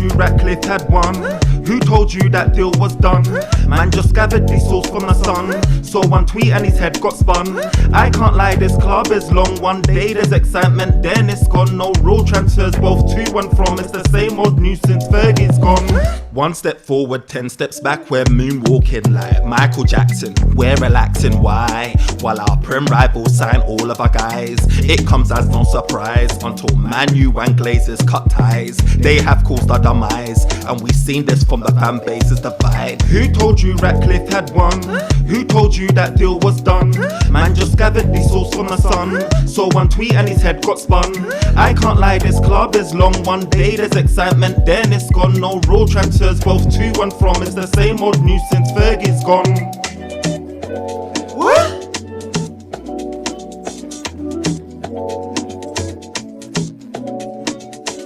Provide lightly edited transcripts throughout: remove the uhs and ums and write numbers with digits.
you Ratcliffe had won? Who told you that deal was done? Man just gathered these souls from the sun. Saw one tweet and his head got spun. I can't lie, this club is long. One day there's excitement, then it's gone. No rule transfers, both to and from. It's the same old news since Fergie's gone. One step forward, 10 steps back. We're moonwalking like Michael Jackson. We're relaxing, why? While our prim rivals sign all of our guys. It comes as no surprise until Man U and Glazers cut ties. They have caused our demise, and we've seen this from the fan base's divide. Who told you Ratcliffe had won? Who told you that deal was done? Man just gathered these souls from the sun. Saw one tweet and his head got spun. I can't lie, this club is long. One day there's excitement, then it's gone. No rule transfers, both to and from. It's the same old news since Fergie's gone. What?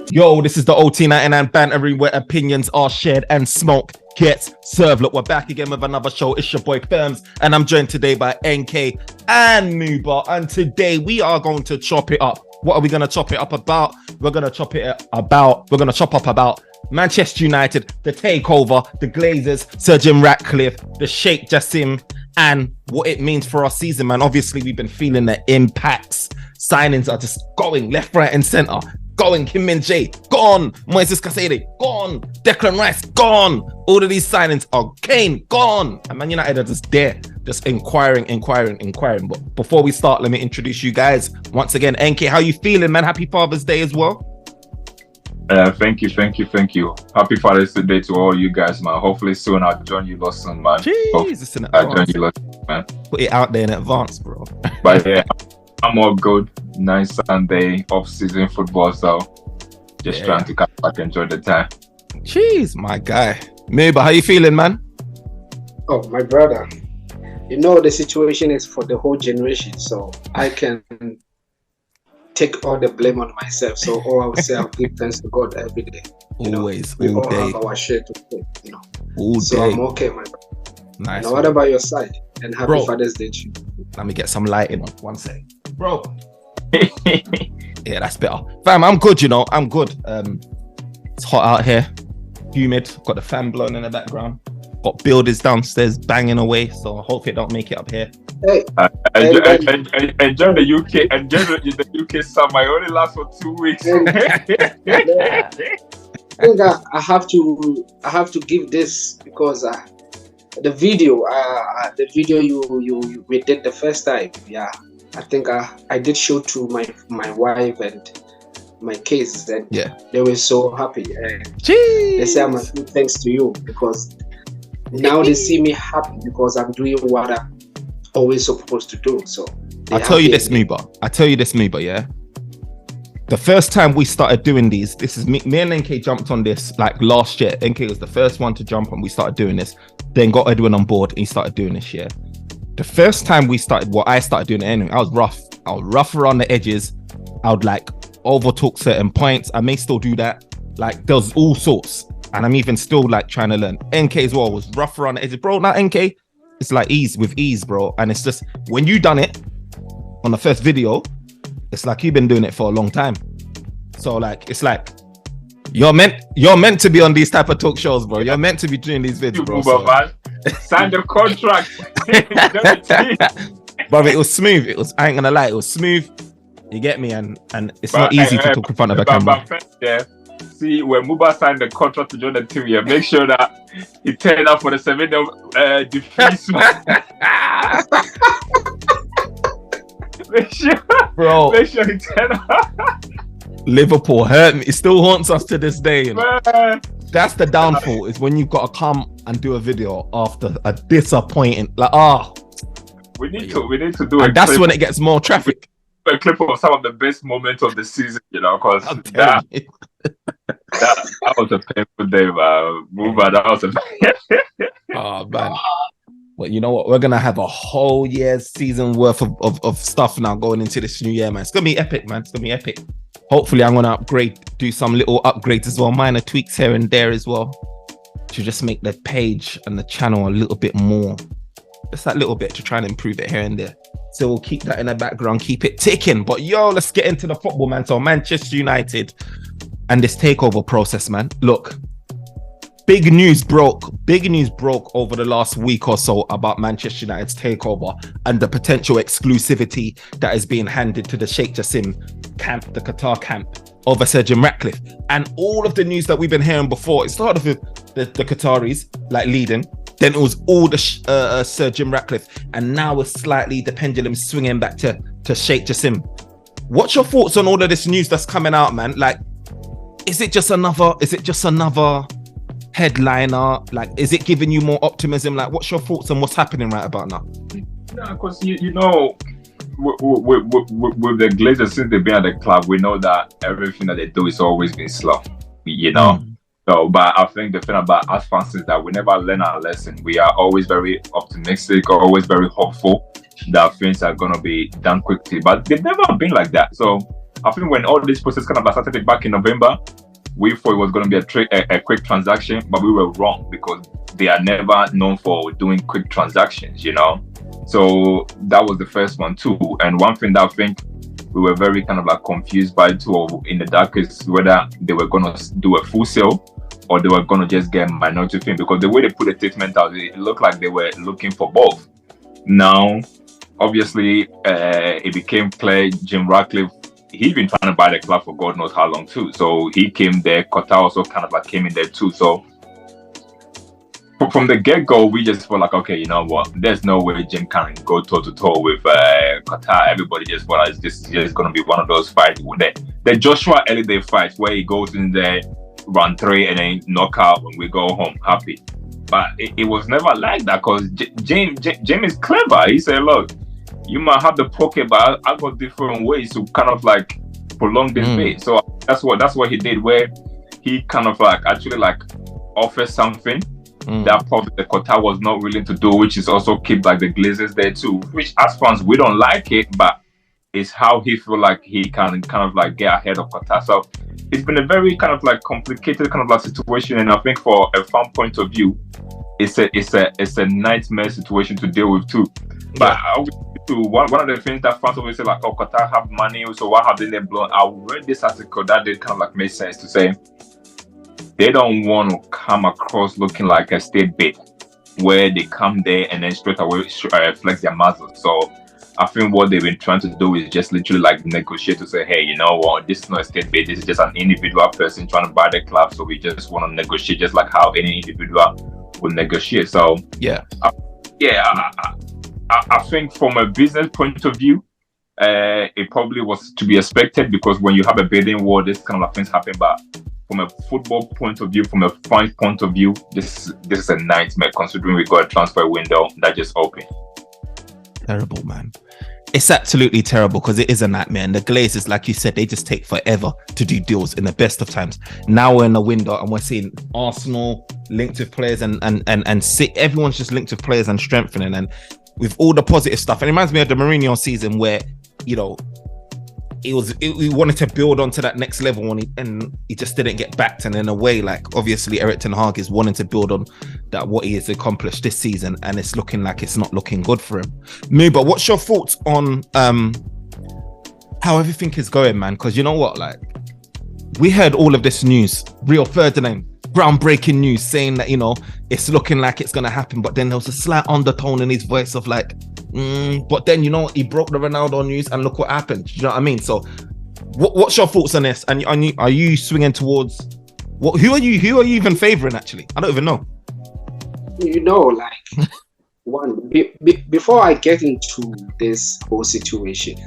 Yo, this is the OT99 Banter, where opinions are shared and smoke gets served. Look, we're back again with another show. It's your boy Firms, and I'm joined today by NK and Muba. And today we are going to chop it up. What are we going to chop it up about? We're going to chop up about Manchester United, the takeover, the Glazers, Sir Jim Ratcliffe, the Sheikh Jassim, and what it means for our season, man. Obviously, we've been feeling the impacts. Signings are just going left, right, and centre. Going, Kim Min-jae, gone. Moises Caicedo, gone. Declan Rice, gone. All of these signings are Kane, gone. And Man United are just there, just inquiring. But before we start, let me introduce you guys. Once again, NK, how you feeling, man? Happy Father's Day as well. Thank you. Happy Father's Day to all you guys, man. Hopefully soon I'll join you lot soon, man. Jesus, in I'll join you lot, man. Put it out there in advance, bro. But yeah, I'm all good. Nice Sunday, off-season football, so just trying to come back, enjoy the time. Jeez, my guy. Muba, how you feeling, man? Oh, my brother. You know the situation is for the whole generation, so I can take all the blame on myself. So all I would say, I'll give thanks to God every day. Always, we all all day. have our share to play, All so day. I'm okay, my brother. Nice. Now, what about your side? And happy Father's Day to you. Let me get some lighting on. One sec. Bro. Yeah, that's better. Fam, I'm good, I'm good. It's hot out here. Humid. Got the fan blowing in the background. Got builders downstairs banging away, so hopefully it don't make it up here. Hey, enjoy the UK. Enjoy the UK summer. It only lasts for 2 weeks. I think I have to give this because the video we did the first time, I think I did show to my wife and my kids, and they were so happy. They say I must give thanks to you because now they see me happy because I'm doing what I'm always supposed to do. So I'll tell you this, Muba, yeah. The first time we started doing these, this is me and NK jumped on this like last year. NK was the first one to jump and we started doing this. Then got Edwin on board and he started doing this year. The first time I started doing it anyway, I was rough around the edges. I would like overtalk certain points. I may still do that. Like there's all sorts. And I'm even still like trying to learn. NK as well was rough around the edges. Bro, now NK, it's like ease, bro. And it's just, when you done it on the first video, it's like you've been doing it for a long time. So like, it's like, you're meant to be on these type of talk shows, bro. You're meant to be doing these videos, bro. So. Man. Sign the contract. Brother, it was smooth. I ain't gonna lie, it was smooth. You get me? And it's not easy to talk in front of a camera. See, when Muba signed the contract to join the team, make sure that he turned up for the 7-0 defeats. Make sure he turned up. Liverpool hurt me. It still haunts us to this day. That's the downfall, is when you've got to come and do a video after a disappointing, we need to do it. That's when it gets more traffic. A clip of some of the best moments of the season, because that was a painful day, man. Muba, that was a oh man. Well, you know what? We're gonna have a whole year's season worth of stuff now going into this new year, man. It's gonna be epic, man. It's gonna be epic. Hopefully, I'm gonna do some little upgrades as well, minor tweaks here and there as well, to just make the page and the channel a little bit more. Just that little bit to try and improve it here and there. So we'll keep that in the background, keep it ticking. But yo, let's get into the football, man. So Manchester United and this takeover process, man. Look, Big news broke over the last week or so about Manchester United's takeover and the potential exclusivity that is being handed to the Sheikh Jassim camp, the Qatar camp, over Sir Jim Ratcliffe. And all of the news that we've been hearing before, it started with the Qataris like leading, then it was all the Sir Jim Ratcliffe, and now it's slightly the pendulum swinging back to Sheikh Jassim. What's your thoughts on all of this news that's coming out, man? Like, is it just another headliner? Like, is it giving you more optimism? Like, what's your thoughts on what's happening right about now? Yeah, because you know, with the Glazers, since they've been at the club, we know that everything that they do is always been slow, you know. So, but I think the thing about us fans is that we never learn our lesson. We are always very optimistic, always very hopeful that things are going to be done quickly, but they've never been like that. So I think when all this process kind of started back in November, we thought it was going to be a quick transaction, but we were wrong because they are never known for doing quick transactions, you know. So that was the first one too. And one thing that I think we were very kind of like confused by too in the dark is whether they were going to do a full sale or they were going to just get minority thing, because the way they put the statement out, it looked like they were looking for both. Now, obviously, it became clear Jim Ratcliffe, he's been trying to buy the club for God knows how long too. So he came there. Qatar also kind of like came in there too. So from the get-go, we just felt like, okay, you know what? There's no way Jim can go toe-to-toe with Qatar. Everybody just thought this is just going to be one of those fights. The Joshua Elliday fight where he goes in there, run 3 and then knock out and we go home happy. But it was never like that, because Jim is clever. He said, look, you might have the pocket, but I got different ways to kind of like prolong this bait. So that's what he did, where he kind of like actually like offered something that probably the Qatar was not willing to do, which is also keep like the Glazers there too, which as fans we don't like it, but it's how he feel like he can kind of like get ahead of Qatar. So it's been a very kind of like complicated kind of like situation, and I think for a fan point of view, it's a nightmare situation to deal with too. But one of the things that fans always say, like, oh, Qatar have money, so why have they blown? I read this article that did kind of like make sense to say they don't want to come across looking like a state bid where they come there and then straight away flex their muscles. So I think what they've been trying to do is just literally like negotiate to say, hey, you know what, this is not a state bid, this is just an individual person trying to buy the club, so we just want to negotiate just like how any individual would negotiate. So I think from a business point of view, it probably was to be expected, because when you have a bidding war, this kind of things happen. But from a football point of view, from a fan point of view, this is a nightmare, considering we got a transfer window that just opened. Terrible, man. It's absolutely terrible, because it is a nightmare. And the Glazers, like you said, they just take forever to do deals in the best of times. Now we're in a window and we're seeing Arsenal linked with players and everyone's just linked with players and strengthening, and with all the positive stuff. And it reminds me of the Mourinho season where, you know, he wanted to build onto that next level and he just didn't get backed. And in a way, like, obviously Erik ten Hag is wanting to build on that, what he has accomplished this season, and it's looking like it's not looking good for him. Muba, what's your thoughts on how everything is going, man? Because you know what, like, we heard all of this news, Rio Ferdinand, groundbreaking news saying that, you know, it's looking like it's gonna happen, but then there was a slight undertone in his voice of like, but then, you know, he broke the Ronaldo news and look what happened. You know what I mean? So what's your thoughts on this? And are you swinging towards who are you even favoring? Actually, I don't even know. You know, like, before I get into this whole situation,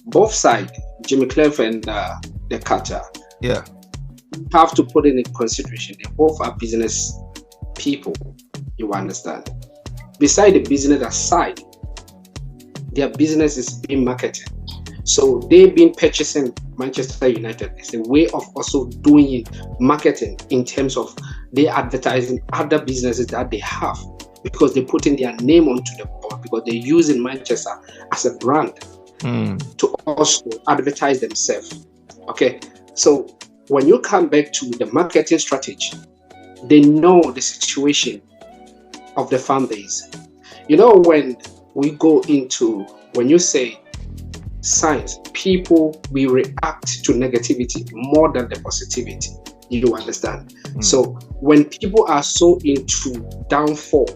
both sides, Jimmy Cliff and the Qatar, have to put in consideration they both are business people. You understand? Beside the business aside, their business is being marketed. So they've been purchasing Manchester United as a way of also doing marketing in terms of they advertising other businesses that they have, because they're putting their name onto the board, because they're using Manchester as a brand to also advertise themselves. Okay, so when you come back to the marketing strategy, they know the situation of the fan base. You know, when you say science, people will react to negativity more than the positivity. You understand? So when people are so into downfall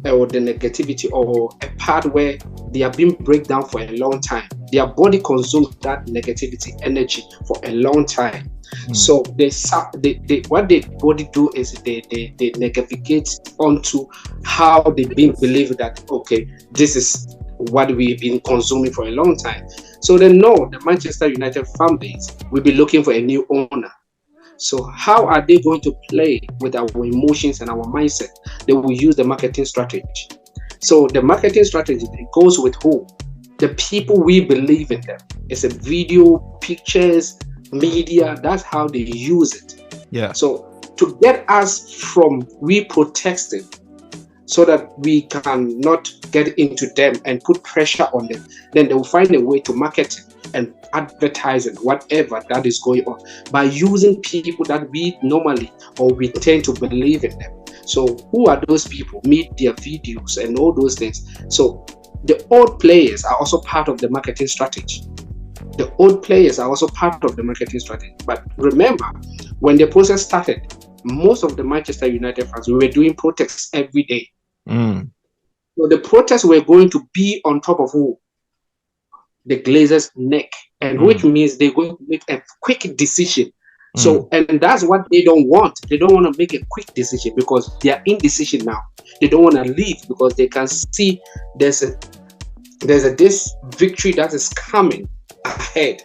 or the negativity or a part where they have been breakdown for a long time, their body consumes that negativity energy for a long time. So what the body do is they navigate onto how they've been believing that, okay, this is what we've been consuming for a long time. So they know the Manchester United fan base will be looking for a new owner. So how are they going to play with our emotions and our mindset? They will use the marketing strategy. So the marketing strategy, it goes with who? The people we believe in them. It's a video, pictures, media. That's how they use it. Yeah. So to get us from we protesting, so that we can not get into them and put pressure on them, then they will find a way to market and advertising, whatever that is going on, by using people that we normally or we tend to believe in them. So who are those people? Media, videos, and all those things. So the old players are also part of the marketing strategy. The old players are also part of the marketing strategy. But remember, when the process started, most of the Manchester United fans, we were doing protests every day. So the protests were going to be on top of who? The Glazers' neck, and which means they're going to make a quick decision. So, and that's what they don't want. They don't want to make a quick decision because they are indecision now. They don't want to leave because they can see there's this victory that is coming ahead.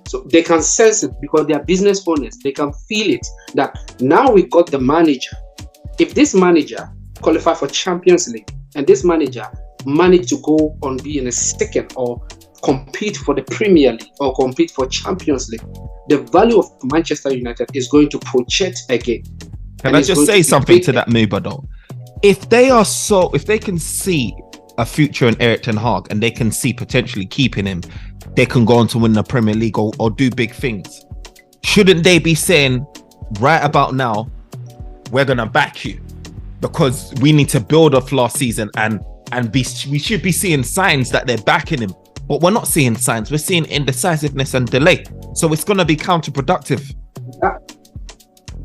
So they can sense it because they are business owners. They can feel it that now we got the manager. If this manager qualify for Champions League and this manager managed to go on being a second or compete for the Premier League or compete for Champions League, the value of Manchester United is going to project again. Can I just say something to that, Muba, though? If they can see a future in Erik ten Hag and they can see potentially keeping him, they can go on to win the Premier League or do big things. Shouldn't they be saying right about now, we're going to back you? Because we need to build off last season and we should be seeing signs that they're backing him. But we're not seeing signs. We're seeing indecisiveness and delay. So it's going to be counterproductive.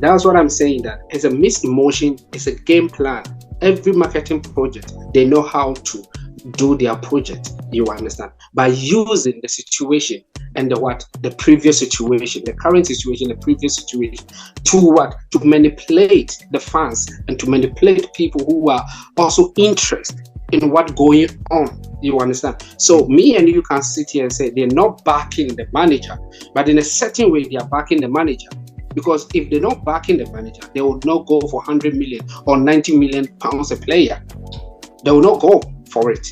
That's what I'm saying. That it's a mixed emotion. It's a game plan. Every marketing project, they know how to do their project. You understand? By using the situation and the previous situation, the current situation, the previous situation, to manipulate the fans and to manipulate people who are also interested in what's going on. You understand? So me and you can sit here and say they're not backing the manager, but in a certain way they are backing the manager. Because if they're not backing the manager, they would not go for 100 million or 90 million pounds a player. They will not go for it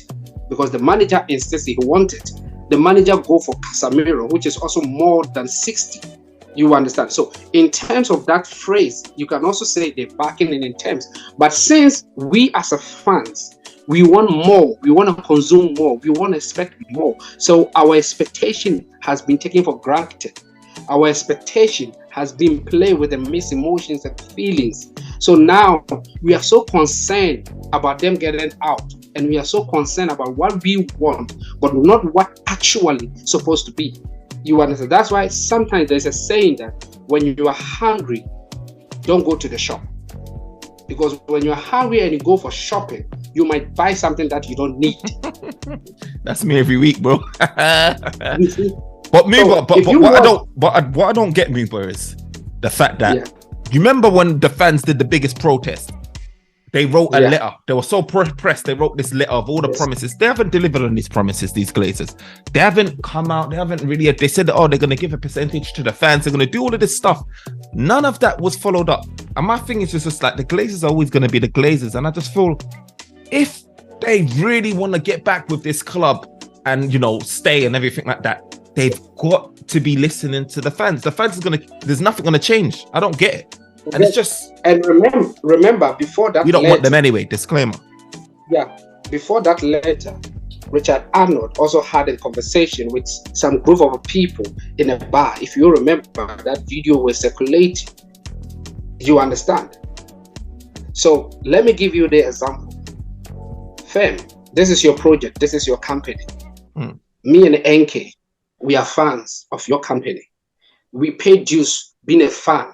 because the manager insists he wanted. The manager go for Casemiro, which is also more than 60. You understand? So in terms of that phrase, you can also say they're backing in terms. But since we as a fans, we want more, we want to consume more, we want to expect more. So our expectation has been taken for granted. Our expectation has been played with the mixed emotions and feelings. So now we are so concerned about them getting out, and we are so concerned about what we want, but not what actually supposed to be. You understand? That's why sometimes there's a saying that when you are hungry, don't go to the shop. Because when you're hungry and you go for shopping, you might buy something that you don't need. That's me every week, bro. But Muba, so what I don't get, Muba, is the fact that you remember when the fans did the biggest protest, they wrote a letter. They were so pressed. They wrote this letter of all the promises. They haven't delivered on these promises, these Glazers. They haven't come out. They haven't really. They said, they're going to give a percentage to the fans. They're going to do all of this stuff. None of that was followed up. And my thing is just like the Glazers are always going to be the Glazers. And I just feel if they really want to get back with this club and, stay and everything like that, they've got to be listening to the fans. The fans there's nothing going to change. I don't get it. And it's just... And remember, before that we don't want them anyway, disclaimer. Yeah, before that letter, Richard Arnold also had a conversation with some group of people in a bar. If you remember, that video was circulating. You understand? So let me give you the example. Fem, this is your project. This is your company. Me and NK, we are fans of your company. We pay dues being a fan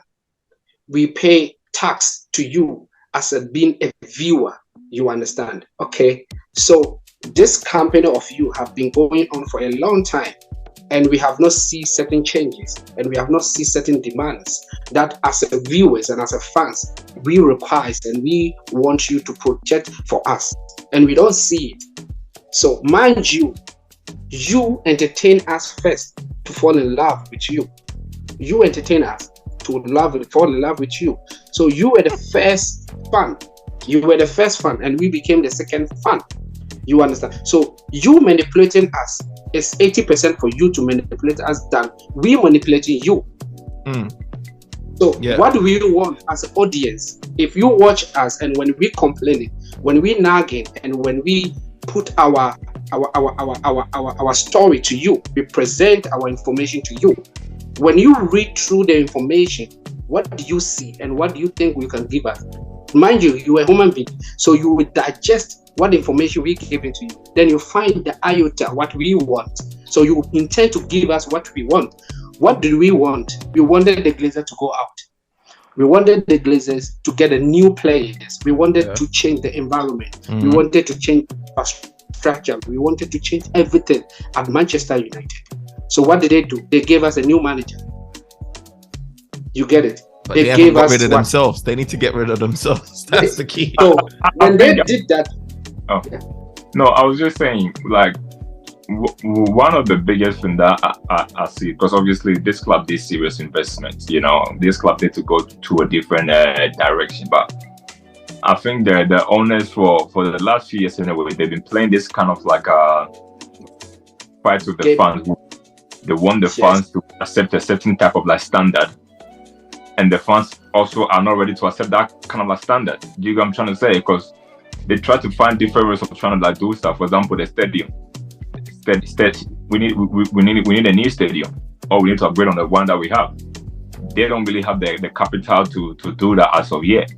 we pay tax to you as being a viewer. You understand? Okay. So this company of you have been going on for a long time, and we have not seen certain changes, and we have not seen certain demands that as a viewers and as a fans we require and we want you to project for us, and we don't see it. So mind you, you entertain us first to fall in love with you. You entertain us to fall in love with you. So you were the first fan. You were the first fan, and we became the second fan. You understand? So you manipulating us is 80% for you to manipulate us than we manipulating you. So what do we want as an audience? If you watch us, and when we complaining, when we nagging, and when we put our story to you, we present our information to you. When you read through the information, what do you see and what do you think you can give us? Mind you, you're a human being, so you will digest what information we give into you. Then you find the iota, what we want. So you intend to give us what we want. What do we want? We wanted the Glazers to go out. We wanted the Glazers to get a new players. We wanted to change the environment. We wanted to change our structure. We wanted to change everything at Manchester United. So what did they do? They gave us a new manager. You get it? But they gave us rid of themselves. They need to get rid of themselves. That's the key. So when they did that. No, I was just saying, like, one of the biggest things that I see, because obviously this club did serious investments. You know, this club need to go to a different direction. But I think the owners for the last few years anyway, they've been playing this kind of like a fight with the fans. They want the fans to accept a certain type of like standard, and the fans also are not ready to accept that kind of like standard. Do you get what I'm trying to say? Because they try to find different ways of trying to like do stuff. For example, the stadium. We need a new stadium, or we need to upgrade on the one that we have. They don't really have the capital to do that as of yet.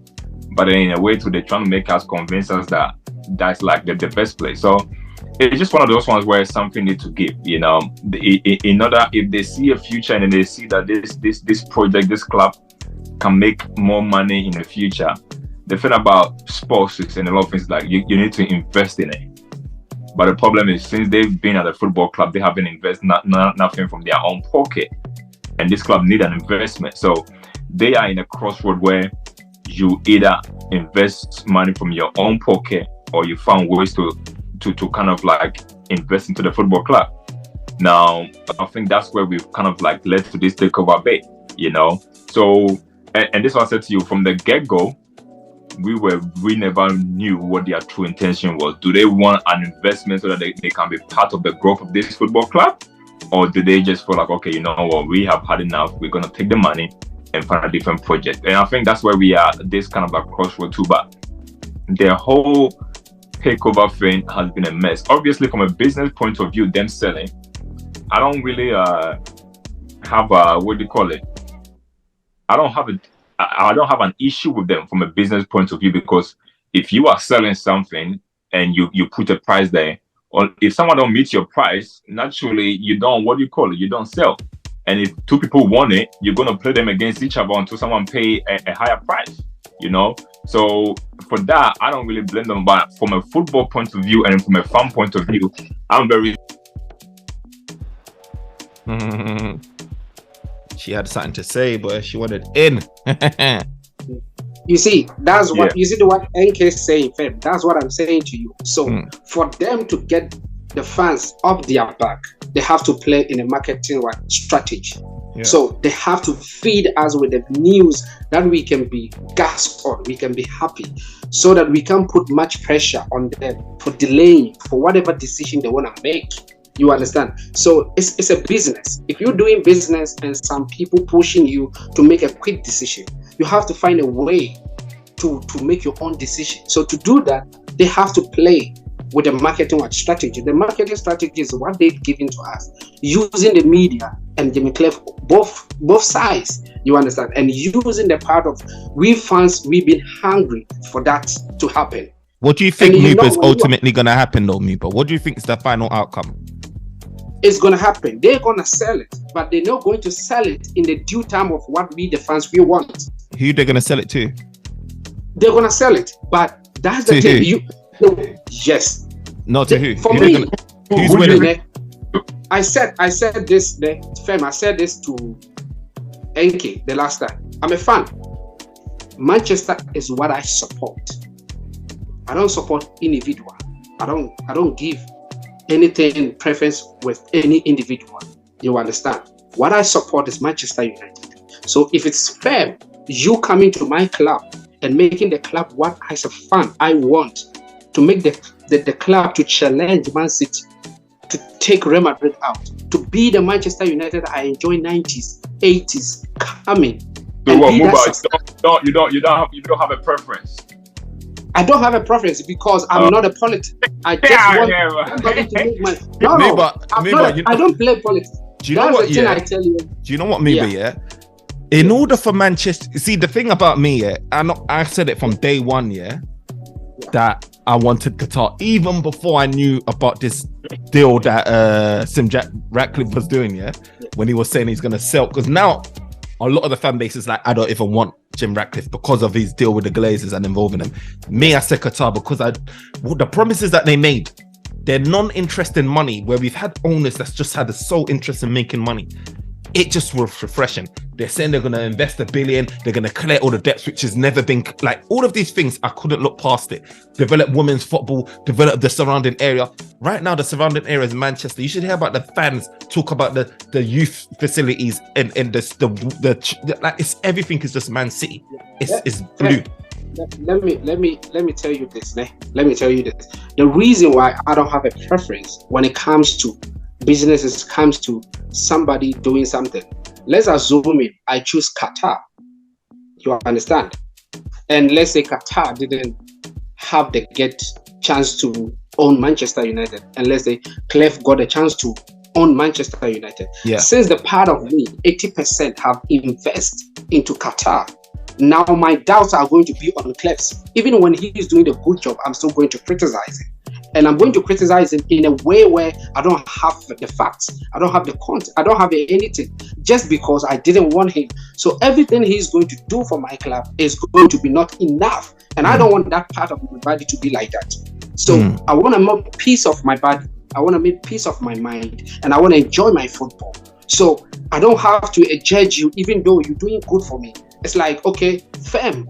But in a way, they're trying to make us convince us that that's like the best place. So it's just one of those ones where something needs to give. You know, in order, if they see a future and they see that this project, this club can make more money in the future. The thing about sports is, and a lot of things, like you need to invest in it. But the problem is, since they've been at the football club, they haven't invested nothing from their own pocket, and this club need an investment. So they are in a crossroad where you either invest money from your own pocket, or you find ways to kind of like invest into the football club. Now, I think that's where we've kind of like led to this takeover bit, you know. So, and this was I said to you from the get-go. We never knew what their true intention was. Do they want an investment so that they can be part of the growth of this football club? Or do they just feel like, okay, you know what, we have had enough, we're going to take the money and find a different project? And I think that's where we are, this kind of like crossroad too. But the whole takeover thing has been a mess. Obviously, from a business point of view, them selling, I don't really have a, what do you call it? I don't have an issue with them from a business point of view, because if you are selling something and you put a price there, or if someone don't meet your price, naturally you don't, what do you call it? You don't sell. And if two people want it, you're going to play them against each other until someone pay a higher price, you know? So for that, I don't really blame them. But from a football point of view and from a fan point of view, I'm very... She had something to say, but she wanted in. You see, that's what you see. The what NK is saying, Feb. That's what I'm saying to you. So for them to get the fans off their back, they have to play in a marketing strategy. Yeah. So they have to feed us with the news that we can be gassed on, we can be happy, so that we can put much pressure on them for delaying for whatever decision they want to make. You understand? So it's a business. If you're doing business and some people pushing you to make a quick decision, you have to find a way to make your own decision. So to do that, they have to play with the marketing strategy. The marketing strategy is what they've given to us, using the media and Jimmy Cliff, both sides. You understand? And using the part of we fans, we've been hungry for that to happen. What do you think Muba is ultimately going to happen though, Muba? What do you think is the final outcome? It's going to happen. They're going to sell it, but they're not going to sell it in the due time of what we, the fans, we want. Who they're gonna sell it to? They're gonna sell it, but that's the thing. Yes. Not to who? For who me, who's winning? I said this, fam. I said this to NK the last time. I'm a fan. Manchester is what I support. I don't support individual. I don't give anything preference with any individual. You understand? What I support is Manchester United. So if it's fair, you coming to my club and making the club what as a fan I want to make the club to challenge Man City, to take Real Madrid out, to be the Manchester United I enjoy 90s, 80s coming. So what, Muba, you don't have a preference? I don't have a preference because I'm not a politician. I just want somebody to make money. I don't play politics. Do you know what? I tell you. Do you know what, Muba? Yeah. In order for Manchester, see the thing about me, I said it from day one, that I wanted Qatar even before I knew about this deal that Jack Ratcliffe was doing, when he was saying he's gonna sell. Because now a lot of the fan base is like, I don't even want Jim Ratcliffe because of his deal with the Glazers and involving them. Me, I said Qatar because the promises that they made, they're non-interest in money, where we've had owners that's just had a sole interest in making money. It just was refreshing. They're saying they're going to invest $1 billion. They're going to clear all the debts, which has never been like all of these things. I couldn't look past it. Develop women's football, develop the surrounding area. Right now, the surrounding area is Manchester. You should hear about the fans talk about the youth facilities and the like. It's everything is just Man City. It's blue. Let me tell you this. Let me tell you this. The reason why I don't have a preference when it comes to businesses, comes to somebody doing something. Let's assume I choose Qatar. You understand? And let's say Qatar didn't have the chance to own Manchester United, and let's say Clef got a chance to own Manchester United. Since the part of me, 80% have invested into Qatar. Now my doubts are going to be on Clef's. Even when he is doing a good job, I'm still going to criticize him. And I'm going to criticize him in a way where I don't have the facts, I don't have the content, I don't have anything, just because I didn't want him. So everything he's going to do for my club is going to be not enough. And I don't want that part of my body to be like that. So I want to make peace of my body. I want to make peace of my mind. And I want to enjoy my football. So I don't have to judge you, even though you're doing good for me. It's like, okay, Fem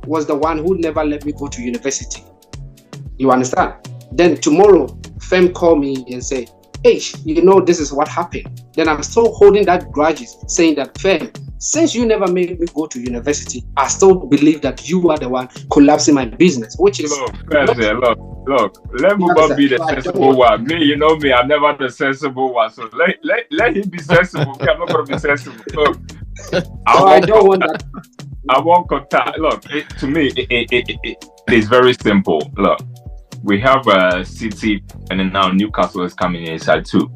was the one who never let me go to university. You understand? Then tomorrow, Fem call me and say, hey, this is what happened. Then I'm still holding that grudges, saying that, Fem, since you never made me go to university, I still believe that you are the one collapsing my business, which is... Look, let Muba be the sensible one. Me, you know me, I'm never the sensible one. So let him be sensible. Me, I'm not going to be sensible. Look, I don't want that. I want contact. Look, to me, it is very simple. Look, we have City, and then now Newcastle is coming inside too.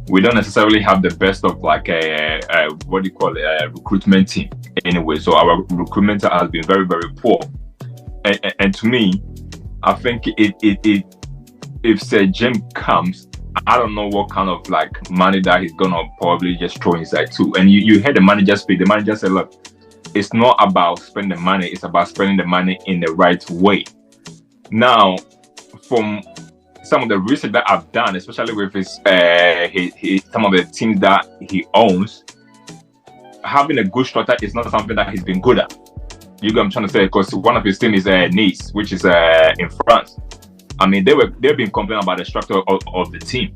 We don't necessarily have the best of like a recruitment team anyway. So our recruitment has been very, very poor. And to me, I think if Sir Jim comes, I don't know what kind of like money that he's gonna probably just throw inside too. And you heard the manager speak. The manager said, look, it's not about spending money, it's about spending the money in the right way. Now, from some of the research that I've done, especially with his some of the teams that he owns, having a good striker is not something that he's been good at. You know what I'm trying to say? Because one of his teams is Nice, which is in France. I mean, they've been complaining about the structure of the team,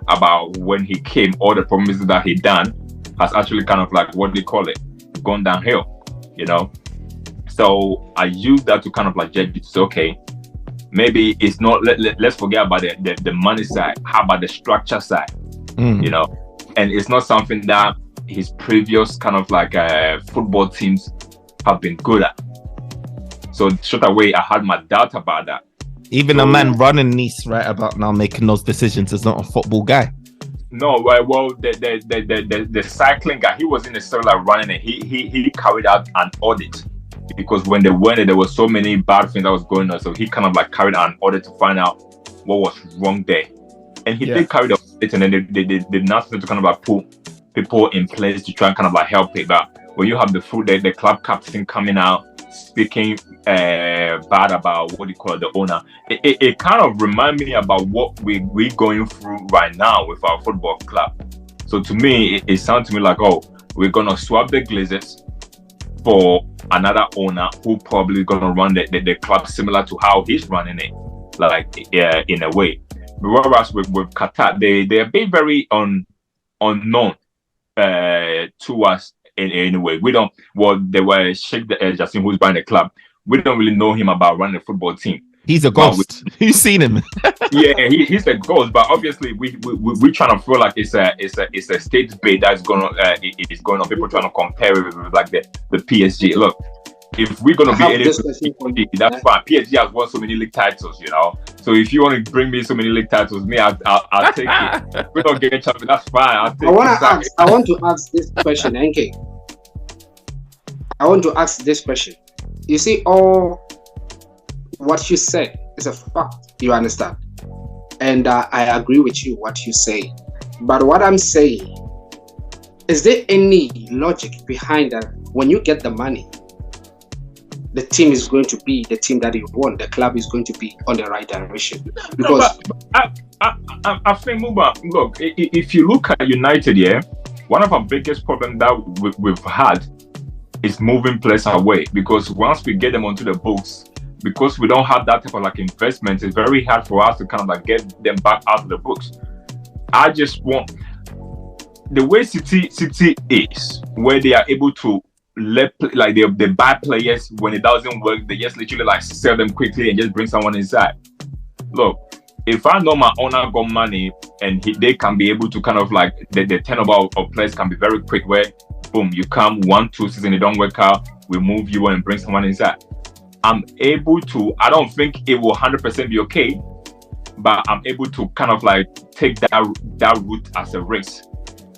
about when he came, all the promises that he done has actually kind of like, what do you call it, gone downhill, So I use that to kind of like judge it to say, okay, maybe it's not, let's forget about the money side. How about the structure side, And it's not something that his previous kind of like football teams have been good at. So straight away, I had my doubt about that. Even a man running Nice right about now making those decisions is not a football guy. No, well, the cycling guy, he wasn't necessarily like running it. He carried out an audit because when they went, there were so many bad things that was going on. So he kind of like carried out an audit to find out what was wrong there. And he did carry the audit, and then they did nothing to kind of like put people in place to try and kind of like help it. But when you have the club captain coming out speaking bad about what you call the owner, it kind of reminds me about what we're going through right now with our football club. So to me, it sounds to me like, oh, we're gonna swap the Glazers for another owner who probably gonna run the club similar to how he's running it, like in a way. Whereas with Qatar, they are being very unknown to us in a way. We don't. Well, they were Sheikh Jassim, who's buying the club. We don't really know him about running a football team. He's a ghost. You've seen him. Yeah, he's a ghost. But obviously, we trying to feel like it's a state debate that's going on. People trying to compare it with like the PSG. Look, if we're gonna be able to, that's fine. PSG has won so many league titles, you know. So if you want to bring me so many league titles, I'll take it. If we don't get champion, that's fine. I want to ask this question, NK. I want to ask this question. You see, all what you said is a fact. You understand? And I agree with you what you say. But what I'm saying, is there any logic behind that? When you get the money, the team is going to be the team that you want. The club is going to be on the right direction. Because I think, Muba, look, if you look at United, yeah, one of our biggest problems that we've had is moving players away. Because once we get them onto the books, because we don't have that type of like investment, it's very hard for us to kind of like get them back out of the books. I just want the way City is, where they are able to like they buy players when it doesn't work, they just literally like sell them quickly and just bring someone inside. Look, if I know my owner got money and they can be able to kind of like the turnover of players can be very quick, where boom, you come 1-2 seasons, it don't work out, we move you and bring someone inside. I'm able to, I don't think it will 100% be okay, but I'm able to kind of like take that route as a risk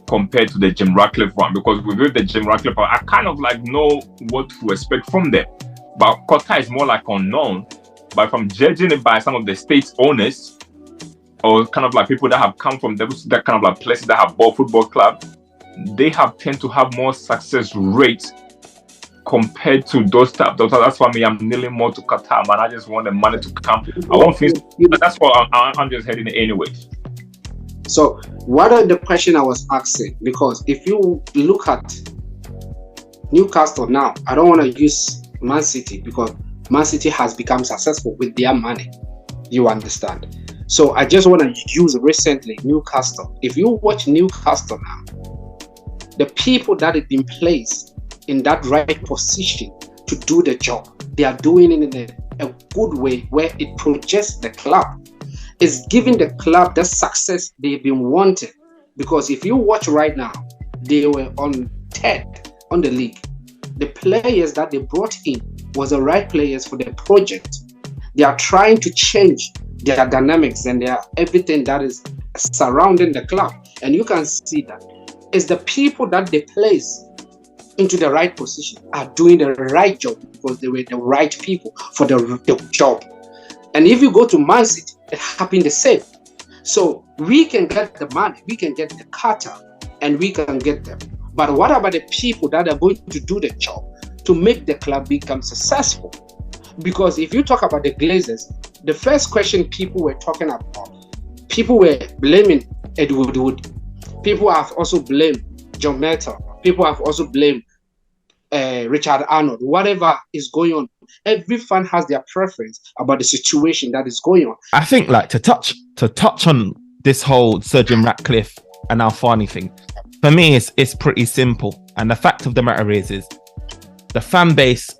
compared to the Jim Ratcliffe one, because with the Jim Ratcliffe one, I kind of like know what to expect from them. But Qatar is more like unknown. But if I'm judging it by some of the state owners or kind of like people that have come from that kind of like places that have bought football club, they have tend to have more success rates compared to those types. That's why I'm kneeling more to Qatar, man. I just want the money to come. I want things. That's what I'm just heading anyway. So, what are the question I was asking? Because if you look at Newcastle now, I don't want to use Man City because Man City has become successful with their money. You understand? So I just want to use recently Newcastle. If you watch Newcastle now, the people that have been placed in that right position to do the job, they are doing it in a good way where it projects the club. It's giving the club the success they've been wanting. Because if you watch right now, they were on 10th on the league. The players that they brought in was the right players for the project. They are trying to change their dynamics and their everything that is surrounding the club. And you can see that it's the people that they place into the right position are doing the right job because they were the right people for the job. And if you go to Man City, it happened the same. So we can get the money, we can get the Qatar, and we can get them. But what about the people that are going to do the job to make the club become successful? Because if you talk about the Glazers, the first question people were talking about, people were blaming Ed Woodward. People have also blamed John Meta. People have also blamed Richard Arnold. Whatever is going on, every fan has their preference about the situation that is going on. I think, like, to touch on this whole Sir Jim Ratcliffe and Al Fani thing, for me, it's pretty simple. And the fact of the matter is the fan base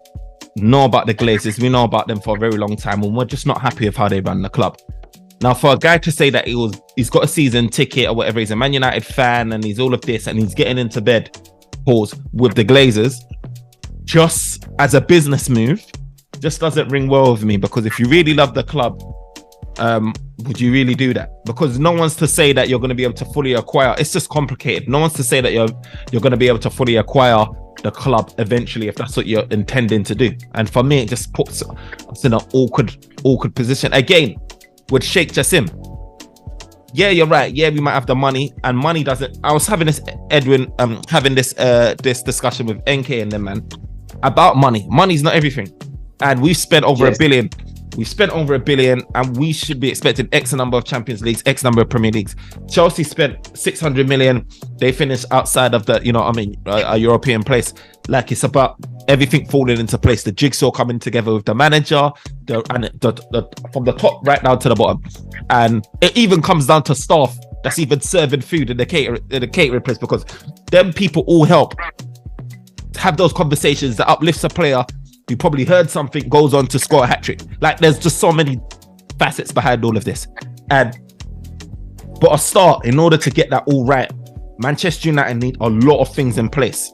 know about the Glazers. We know about them for a very long time, and we're just not happy with how they run the club. Now, for a guy to say that he's got a season ticket or whatever, he's a Man United fan and he's all of this and he's getting into bed, with the Glazers, just as a business move, just doesn't ring well with me. Because if you really love the club, would you really do that? Because no one's to say that you're going to be able to fully acquire. It's just complicated. No one's to say that you're going to be able to fully acquire the club eventually if that's what you're intending to do. And for me, it just puts us in an awkward position again with Sheikh Jassim. yeah, you're right. Yeah, we might have the money, and money doesn't. I was having this having this discussion with NK and them, man, about money. Money's not everything, and we've spent over $1 billion. We've spent over $1 billion, and we should be expecting X number of Champions Leagues, X number of Premier Leagues. Chelsea spent 600 million. They finished outside of the, a European place. Like, it's about everything falling into place. The jigsaw coming together with the manager, from the top right down to the bottom, and it even comes down to staff that's even serving food in the catering place, because them people all help have those conversations that uplifts a player. You probably heard something, goes on to score a hat-trick. Like, there's just so many facets behind all of this. But a start, in order to get that all right, Manchester United need a lot of things in place.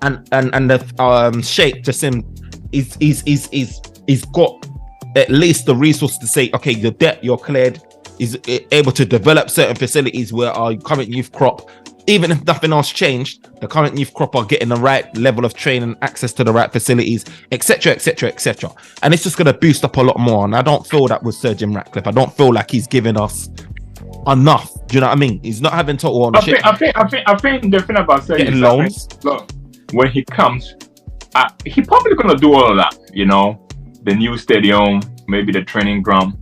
And the Sheikh Jassim, he's got at least the resource to say, okay, your debt, you're cleared. He's able to develop certain facilities where our current youth crop, even if nothing else changed, the current youth crop are getting the right level of training, access to the right facilities, etc., etc., etc. And it's just going to boost up a lot more. And I don't feel that with Sir Jim Ratcliffe. I don't feel like he's giving us enough. Do you know what I mean? He's not having total ownership. I think the thing about Sir getting loans. Look, when he comes, he probably going to do all of that. The new stadium, maybe the training ground.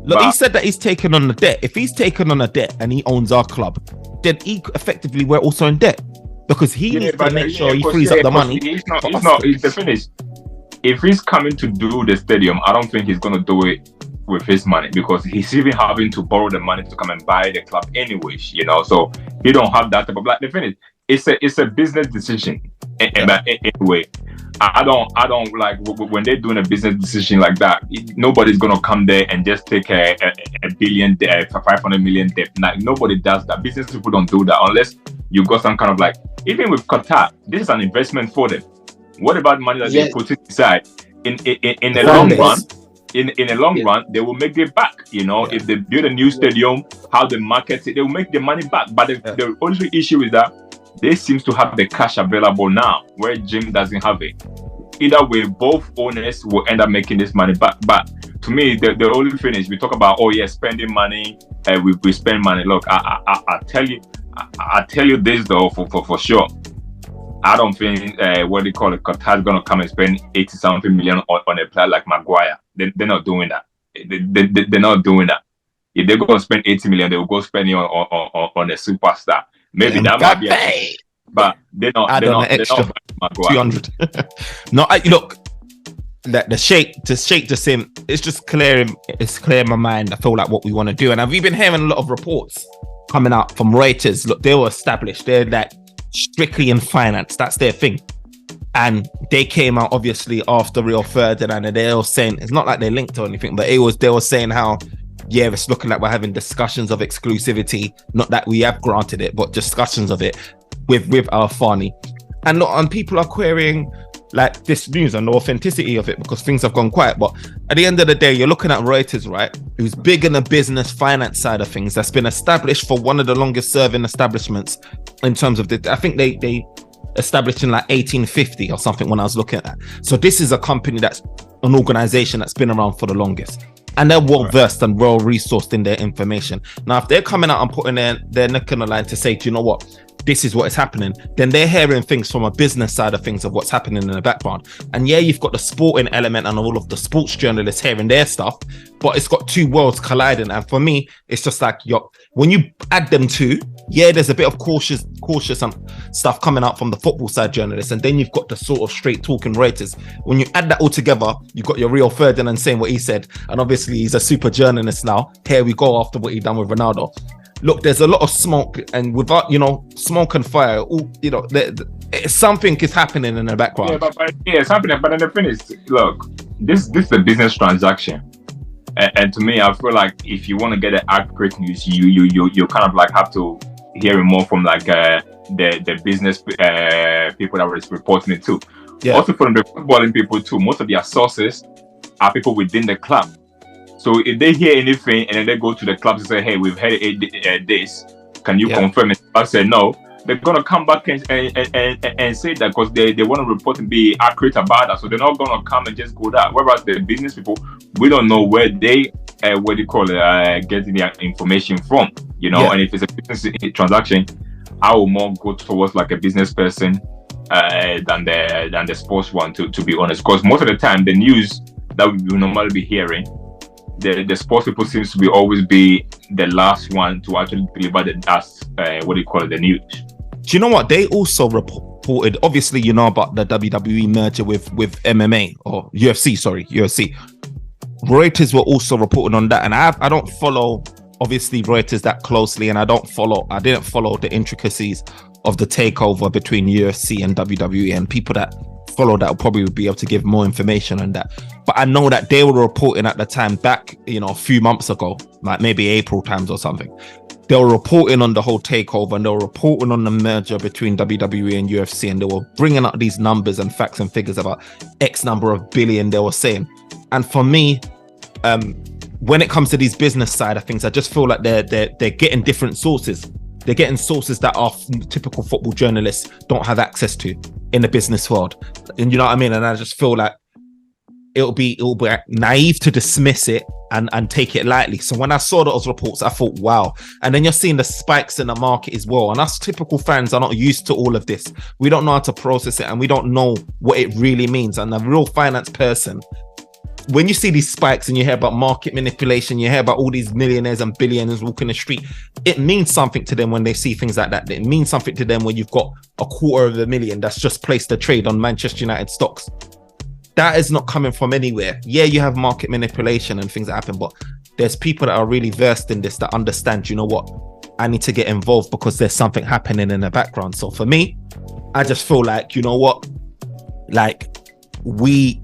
Look, he said that he's taken on the debt. If he's taken on a debt and he owns our club, then effectively we're also in debt, because he needs to make sure he frees up the money. He's the thing is, if he's coming to do the stadium, I don't think he's going to do it with his money, because he's even having to borrow the money to come and buy the club anyways, so he don't have that type of, like, the thing is, it's a business decision anyway. I don't like when they're doing a business decision like that. Nobody's gonna come there and just take a billion, 500 million debt. Like, nobody does that. Business people don't do that unless you got some kind of, like, even with Qatar, this is an investment for them. What about money that they put aside in the long run? In the long run, they will make it back. If they build a new stadium, how they market it, they will make the money back. But the only issue is that they seem to have the cash available now, where Jim doesn't have it. Either way, both owners will end up making this money back. But to me, the only thing is, we talk about, spending money, we spend money. Look, I tell you this though, for sure. I don't think Qatar is gonna come and spend 80-something million on a player like Maguire. They're not doing that. They're not doing that. If they're gonna spend 80 million, they will go spend it on a superstar. Maybe that might be a, but they're not extra 200. No, look, that the Sheikh Jassim, it's just clear in my mind. I feel like what we want to do, and we've been hearing a lot of reports coming out from Reuters. Look, they were established. They're like strictly in finance. That's their thing, and they came out obviously after Rio Ferdinand, and they were saying, it's not like they're linked or anything, but they were saying how, yeah, it's looking like we're having discussions of exclusivity. Not that we have granted it, but discussions of it with Al Thani. And people are querying, like, this news and the authenticity of it, because things have gone quiet. But at the end of the day, you're looking at Reuters, right? Who's big in the business finance side of things. That's been established for one of the longest serving establishments in terms of I think they established in like 1850 or something when I was looking at that. So this is a company that's an organization that's been around for the longest. And they're well versed and well resourced in their information. Now, if they're coming out and putting their neck on the line to say, do you know what? This is what is happening. Then they're hearing things from a business side of things of what's happening in the background. And yeah, you've got the sporting element and all of the sports journalists hearing their stuff, but it's got two worlds colliding. And for me, it's just like, when you add them two, yeah, there's a bit of cautious stuff coming out from the football side journalists, and then you've got the sort of straight talking Reuters. When you add that all together, you've got your Rio Ferdinand saying what he said, and obviously he's a super journalist now. Here we go after what he done with Ronaldo. Look, there's a lot of smoke, and without smoke and fire, something is happening in the background. Yeah, it's happening. But then the thing is, look, this is a business transaction. And to me, I feel like if you want to get the accurate news, you kind of like have to hear it more from like the business people that were reporting it too. Yeah. Also from the footballing people too. Most of their sources are people within the club. So if they hear anything and then they go to the club and say, "Hey, we've heard this. Can you confirm it?" I say no. They're gonna come back and say that because they want to report and be accurate about that. So they're not gonna come and just go that. Whereas the business people, we don't know where they getting their information from. you know. And if it's a business transaction, I will more go towards like a business person than the sports one, to be honest. Because most of the time, the news that we will normally be hearing, the sports people seems to be always be the last one to actually deliver the news. Do you know what? They also reported, obviously, you know about the WWE merger with MMA or UFC. Reuters were also reporting on that, and I don't follow obviously Reuters that closely, and I didn't follow the intricacies of the takeover between UFC and WWE, and people that follow that will probably be able to give more information on that. But I know that they were reporting at the time back, you know, a few months ago, like maybe April times or something. They were reporting on the whole takeover, and they were reporting on the merger between WWE and UFC, and they were bringing up these numbers and facts and figures about X number of billion, they were saying. And for me, when it comes to these business side of things, I just feel like they're getting different sources. They're getting sources that our typical football journalists don't have access to in the business world. And you know what I mean? And I just feel like it'll be naive to dismiss it and take it lightly. So when I saw those reports, I thought, wow. And then you're seeing the spikes in the market as well. And us typical fans are not used to all of this. We don't know how to process it, and we don't know what it really means. And a real finance person, when you see these spikes and you hear about market manipulation, you hear about all these millionaires and billionaires walking the street, it means something to them when they see things like that. It means something to them when you've got $250,000 that's just placed a trade on Manchester United stocks. That is not coming from anywhere. Yeah, you have market manipulation and things that happen, but there's people that are really versed in this that understand, you know what, I need to get involved because there's something happening in the background. So for me, I just feel like, you know what, like we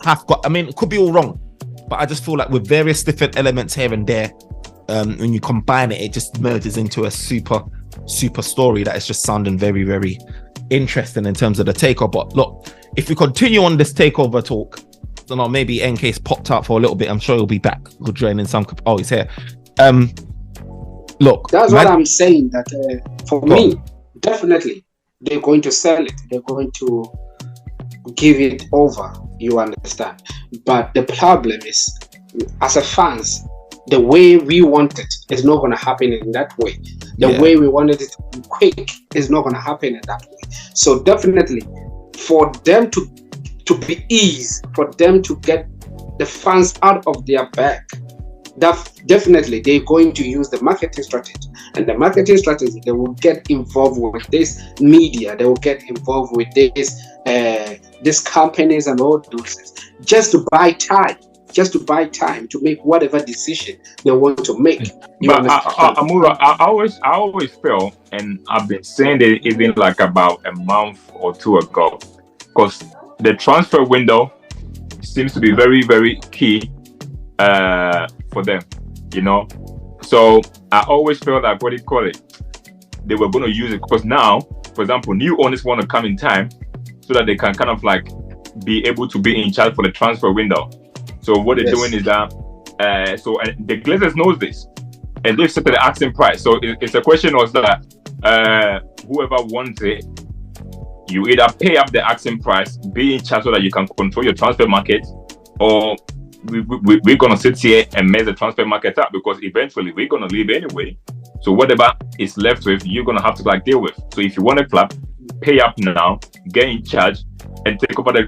have got, I mean, it could be all wrong, but I just feel like with various different elements here and there, when you combine it, it just merges into a super story that is just sounding very, very interesting in terms of the takeover. But look, if we continue on this takeover talk, I don't know, maybe NK's popped out for a little bit. I'm sure he'll be back. He'll join in some. Oh, he's here. Look, that's what I'm saying. That for me, definitely they're going to sell it. They're going to give it over. You understand? But the problem is, as a fans, the way we want it is not going to happen in that way. The way we wanted it to be quick is not going to happen in that way. So definitely, for them to be easy, for them to get the fans out of their back, definitely they're going to use the marketing strategy. And the marketing strategy, they will get involved with this media, they will get involved with these companies and all those things, just to buy time to make whatever decision they want to make. But I always feel, and I've been saying it even like about a month or two ago, because the transfer window seems to be very, very key for them, you know. So I always feel like, they were going to use it, because now, for example, new owners want to come in time so that they can kind of like be able to be in charge for the transfer window. So what they're doing is that, and the Glazers knows this, and they've set the asking price. So it's a question of that whoever wants it, you either pay up the asking price, be in charge so that you can control your transfer market, or we're going to sit here and mess the transfer market up, because eventually we're going to leave anyway. So whatever is left with, you're going to have to like deal with. So if you want a club, pay up now, get in charge, and take over the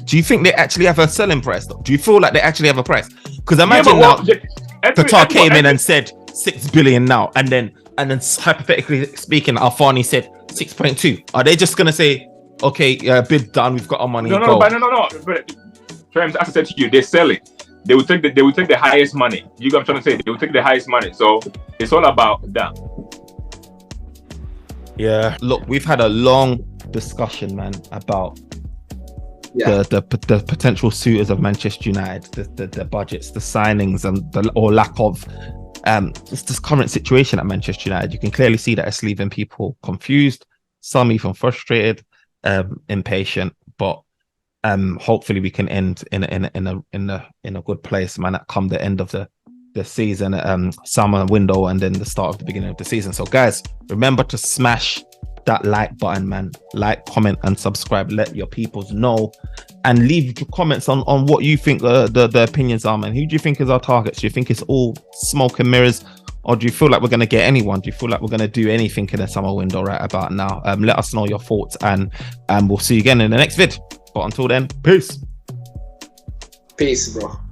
do you think they actually have a selling price though? Do you feel like they actually have a price? Because imagine Qatar came in and said 6 billion now, and then hypothetically speaking, Alfani said 6.2. Are they just gonna say, okay, bid done, we've got our money? No. But as I said to you, they sell it. They will take the highest money. You know what I'm trying to say? They will take the highest money. So it's all about that. Yeah. Look, we've had a long discussion, man, about the potential suitors of Manchester United, the budgets, the signings, and or lack of. It's this current situation at Manchester United. You can clearly see that it's leaving people confused, some even frustrated, impatient. But hopefully we can end in a good place, man. At come the end of the season, summer window, and then the start of the beginning of the season. So guys, remember to smash that like button, man. Like, comment, and subscribe. Let your peoples know. and leave comments on what you think the opinions are, man. Who do you think is our targets? Do you think it's all smoke and mirrors, or do you feel like we're going to get anyone? Do you feel like we're going to do anything in the summer window right about now? Let us know your thoughts, and we'll see you again in the next vid. But until then, peace, bro.